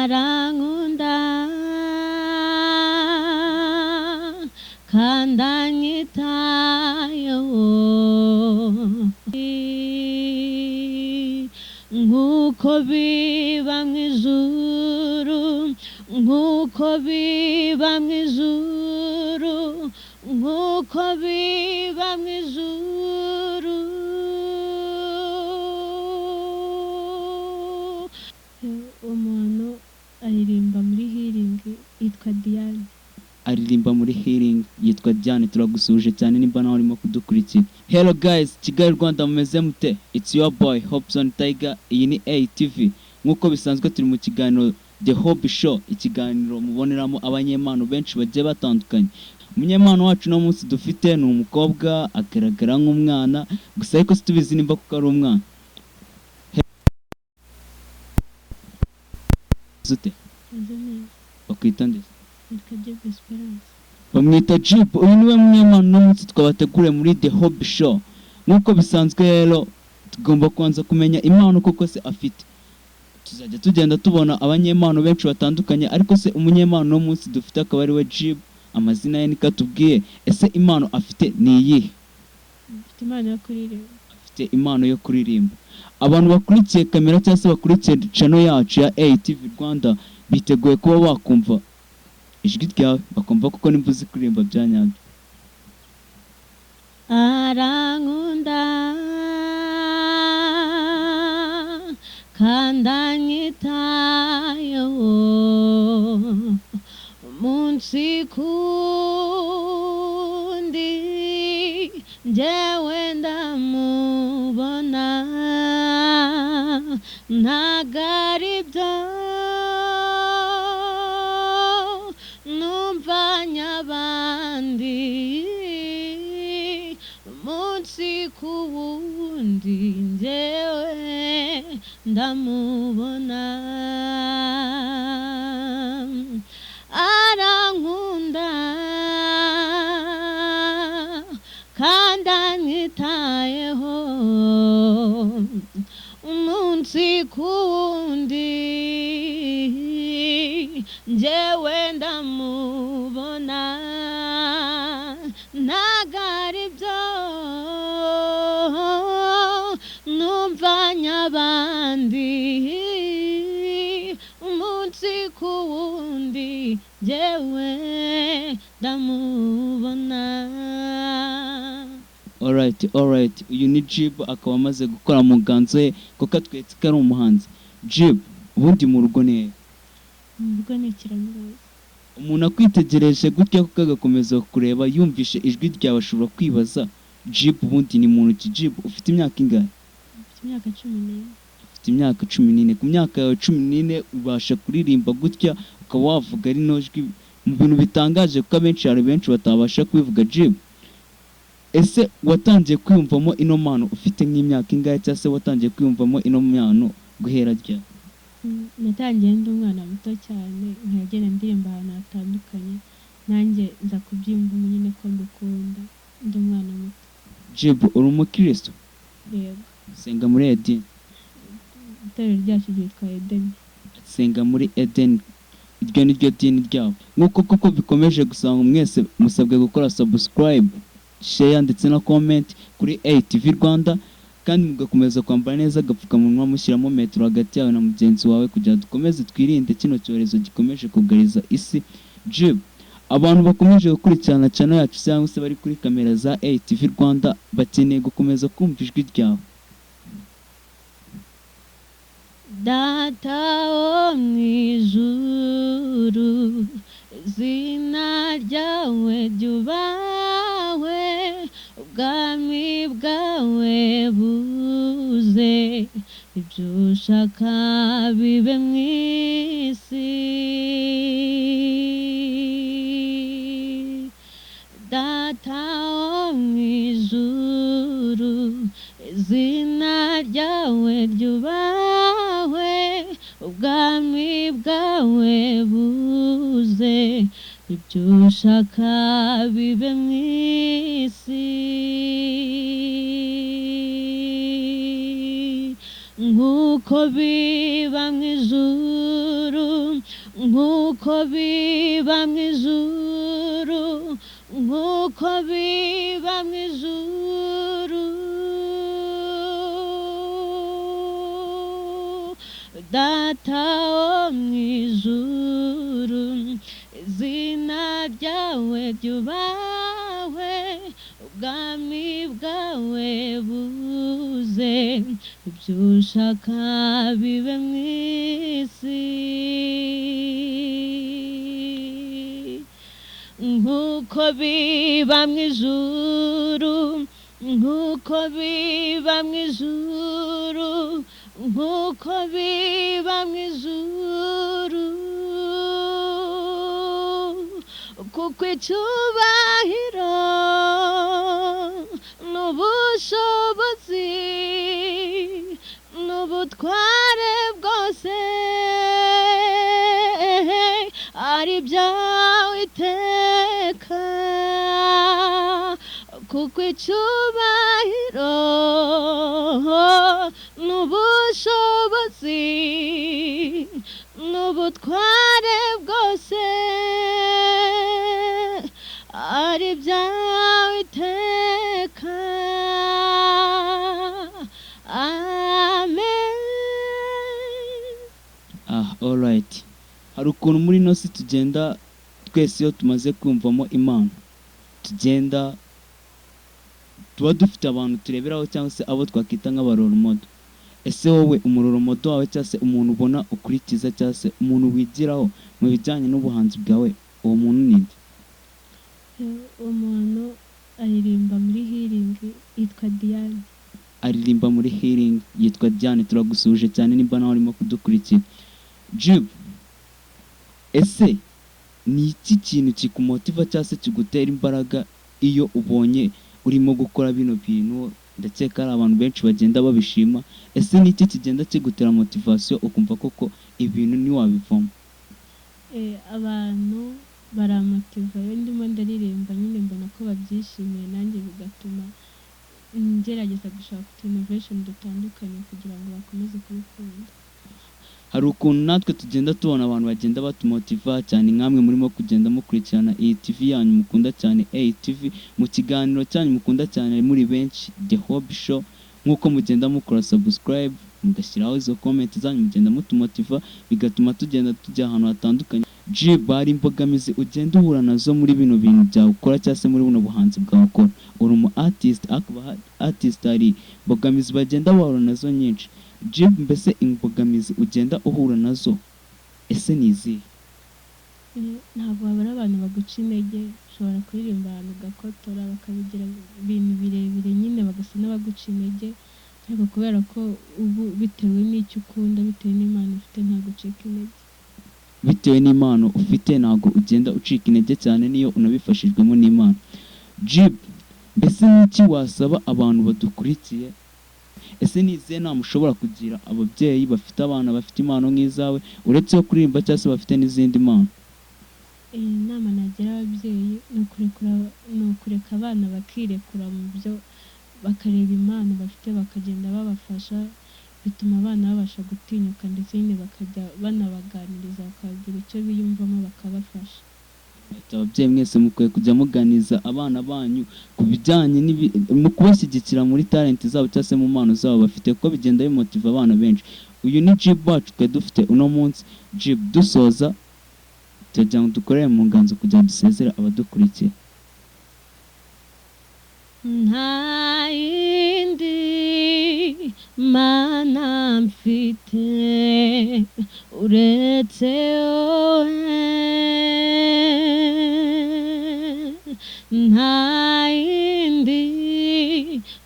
arankunda kandi anyitayeho nk'uko biba mu ijuru, nk'uko biba mu ijuru, nk'uko biba mu ijuru. Umuntu aririmba muri healing yitwa Diane. Aririmba muri healing yitwa Diane. Turagusuje cyane nimba nawe urimo kudukurikira. Hello guys, Kigali Rwanda mumeze mute? It's your boy Hobson Tyger. Iyi ni ATV. Nkuko bisanzwe turi mu kiganiro The Hobby Show, ikiganiro muboneramo abanyempano benshi bagiye batandukanye. Umunyempano wacu no munsi dufite ni umukobwa agaragara nk'umwana, gusa ariko situbizi nimba kuko ari umwana. Zute? Bakwita nde? Bamwita Jib. Uyu niwe munyempano no munsi twabategure muri The Hobby Show. Nkuko bisanzwe rero tugomba kwanza kumenya impano koko se afite. Tuzajya tugenda tubona abanyempano benshi batandukanye, ariko se umunyempano no munsi dufite akaba ari we Jib. Amazina ye nikatubwiye. Ese impano afite ni iyihe? Afite impano yo kuririmba. Afite impano yo kuririmba. Abantu bakurikiye kamera cyangwa se bakurikiye channel yacu ya ATV Rwanda biteguye kuba bakumva ijwi ryawe, bakumva kuko nimbuzi kuririmba bya nyabyo. Arankunda kandi anyitayeho umunsi kundi, njyewe ndamubona ntago ari byo numvanye abandi, umunsi kuwundi njyewe ndamubona. Arankunda kandi anyitayeho umunsi kuwundi, njyewe ndamubona ntago ari byo numvanye abandi, umunsi kuwundi njyewe ndamubona. Alright. Uyu ni Jib, akaba amaze gukora mu ganzo ye kuko atwetse ko ari umuhanzi. Jib, ubundi mu rugo ni he? Mu rugo ni Kiramuruzi. Umuntu akwitegereje gutya kuko agakomeza kureba yumvishe ijwi ryawe ashobora kwibaza Jib ubundi ni muntu ki? Jib ufite imyaka ingahe? Mfite imyaka 14. Ufite imyaka 14. Ku myaka yawe 14 ubasha kuririmba gutya ukaba wavuga ari no jwi mu bintu bitangaje kuko abenshi hari benshi batabasha kwivuga. Jib, ese watangiye kwiyumvamo ino mpano ufite nk'imyaka ingahe, cyangwa se watangiye kwiyumvamo ino mpano guhera rya? Natangiye ndi umwana muto cyane, nkagenda ndirimba ahantu hatandukanye, nanjye nza kubyumva nyine ko mbikunda ndi umwana muto. Jib, uri umukristo? Yego. Senga muri Eden? Itorero ryacu ryitwa Eden. Senga muri Eden, iryo ni ryo dini ryabo. Nk'uko koko bikomeje gusanga mwese musabwe gukora subscribe, share ndetse na comment kuri ATV Rwanda, kandi mugakomeza kwambara neza agapfukamunwa mushyiramo metero hagati yawe na mugenzi wawe kugira dukomeze twirinde kino cyorezo gikomeje kugariza isi. Jib, abantu bakomeje gukurikirana channel yacu cyangwa se bari kuri kamera za ATV Rwanda bakeneye gukomeza kumva ijwi ryawe. Data wo mwijuru, izina ryawe ryubahwe, ubwami bwawe buze, ibyo ushaka bibe mu isi. Data wo mwijuru, izina ryawe ryubahwe, ubwami bwawe buze, ibyo ushaka bibe mu isi. nk'uko biba mu ijuru, nk'uko biba mu ijuru, nk'uko biba mu ijuru. Data wo mu ijuru, izina ryawe ryubahwe, ubwami bwawe buze, ibyo ushaka bibe mu isi. Nk'uko biba mu ijuru, nk'uko biba mu ijuru, nk'uko biba mu ijuru. Kuko icyubahiro n'ubushobozi n'ubutware bwose ari ibyawe iteka. Kuko icyubahiro n'ubushobozi n'ubutware bwose ari ibyawe iteka. Amen. Alright, hari ukuntu muri ino si tugenda twese iyo tumaze kumvamo Imana tugenda tuba dufite abantu tureberaho cyangwa se abo twakita nk'abaroromodo. Ese wowe umuroromodo wawe cyangwa se umuntu ubona ukurikiza cyangwa se umuntu wigiraho mu bijyanye n'ubuhanzi bwawe, uwo muntu ni nde? Umuntu aririmba muri healing yitwa Diane. Aririmba muri healing yitwa Diane. Turagusuje cyane nimba nawe urimo kudukurikira. Jib, ese ni iki kintu kikumotiva cyangwa se kigutera imbaraga iyo ubonye urimo gukora bino bintu? Ndakeka ari abantu benshi bagenda babishima. Ese ni iki kigenda kigutera motivation ukumva koko ibintu ntiwabivamo? Abantu baramotiva iyo ndimo ndaririmba, nyine mbona ko babyishimiye, nanjye bigatuma ngerageza gushaka innovation dutandukanye kugira ngo bakomeze kubikunda. Hari ukuntu natwe tugenda tubona abantu bagenda batumotiva cyane, nkamwe murimo kugenda mukurikirana iyi TV yanyu mukunda cyane, ATV, mu kiganiro cyanyu mukunda cyane muri benshi, The Hobby Show. Nk'uko mugenda mukora subscribe, mugashyiraho izo comment zanyu, mugenda mutumotiva, bigatuma tugenda tujya ahantu hatandukanye. Jib, hari imbogamizi ugenda uhura nazo muri bino bintu byawe ukora cyangwa se muri buno buhanzi bwawe ukora? Uri umu artist, akaba artist, hari imbogamizi bagenda bahura nazo nyinshi. Jib, mbese imbogamizi ugenda uhura nazo ese ni izihe? Ntabwo babura abantu baguca intege. Ushobora kuririmba ahantu ugakotora bakabigira ibintu birebire, nyine bagasa n'abaguca intege, ariko kubera ko ubu bitewe n'icyo ukunda, bitewe n'impano ufite, ntabwo ucika intege. Bitewe n'impano ufite ntabwo ugenda ucika intege cyane niyo unabifashijwemo n'Imana. Jib, mbese n'iki wasaba abantu badukurikiye? Ese ni izihe nama ushobora kugira ababyeyi bafite abana bafite impano nk'izawe, uretse yo kuririmba cyangwa se bafite n'izindi mpano? Inama nagira ababyeyi ni ukureka abana bakirekura mu byo, bakareba impano bafite bakagenda babafasha, bituma abana babasha gutinyuka, ndetse nyine bakajya banabaganiriza bakagira icyo biyumvamo bakabafasha. Ababyeyi mwese mukwiye kujya muganiza abana banyu ku bijyanye mu kubashyigikira muri talent zabo cyangwa se mu mpano zabo bafite, kuko bigenda bimotiva abana benshi. Uyu ni Jib wacu twe dufite uno munsi. Jib, dusoza tujya ngo dukorere mu nganzo kugira dusezere abadukurikiye. Nta yindi mana mfite uretse wowe, nta yindi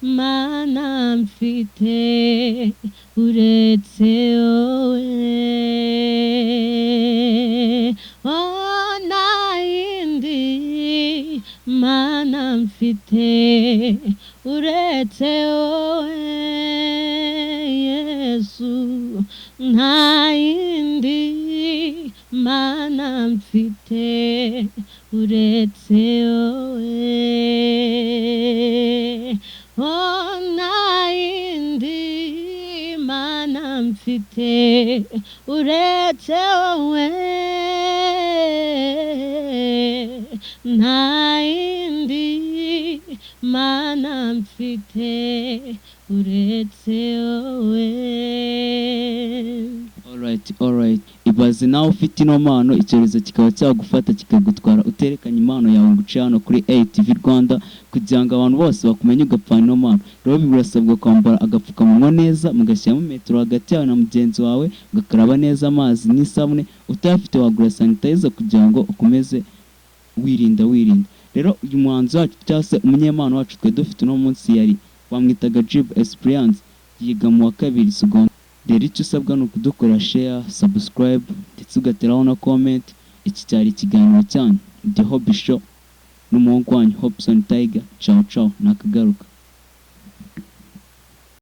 mana mfite uretse wowe. Oh, nta yindi mana mfite uretse wowe Yesu, nta yindi mana mfite uretse wowe. Oh, nta yindi mana mfite uretse wowe nta yindi mana mfite uretse wowe. Alright. Ibaze nawe ufite ino mpano icyorezo kikaba cyagufata kikagutwara uterekanye impano yawe ngo uce hano kuri ATV Rwanda kugira ngo abantu bose bakumenye ugapfana ino mpano. Rero birasabwa kwambara agapfukamunwa neza, mugashyiramo metero hagati yawe na mugenzi wawe, ugakaraba neza amazi n'isabune, utayafite wagura sanitizer kugira ngo ukomeze wirinda. Rero uyu muhanzi wacu cyangwa se umunyempano wacu twe dufite uno munsi yari bamwitaga Y.B.C yiga mu wa 2 secondaire. Rero icyo usabwa ni ukudukora share, subscribe ndetse ugateraho na comment. Iki cyari ikiganiro cyanyu The Hobby Show n'umuhungu wanyu Hobson Tyger. Ciao nakagaruka.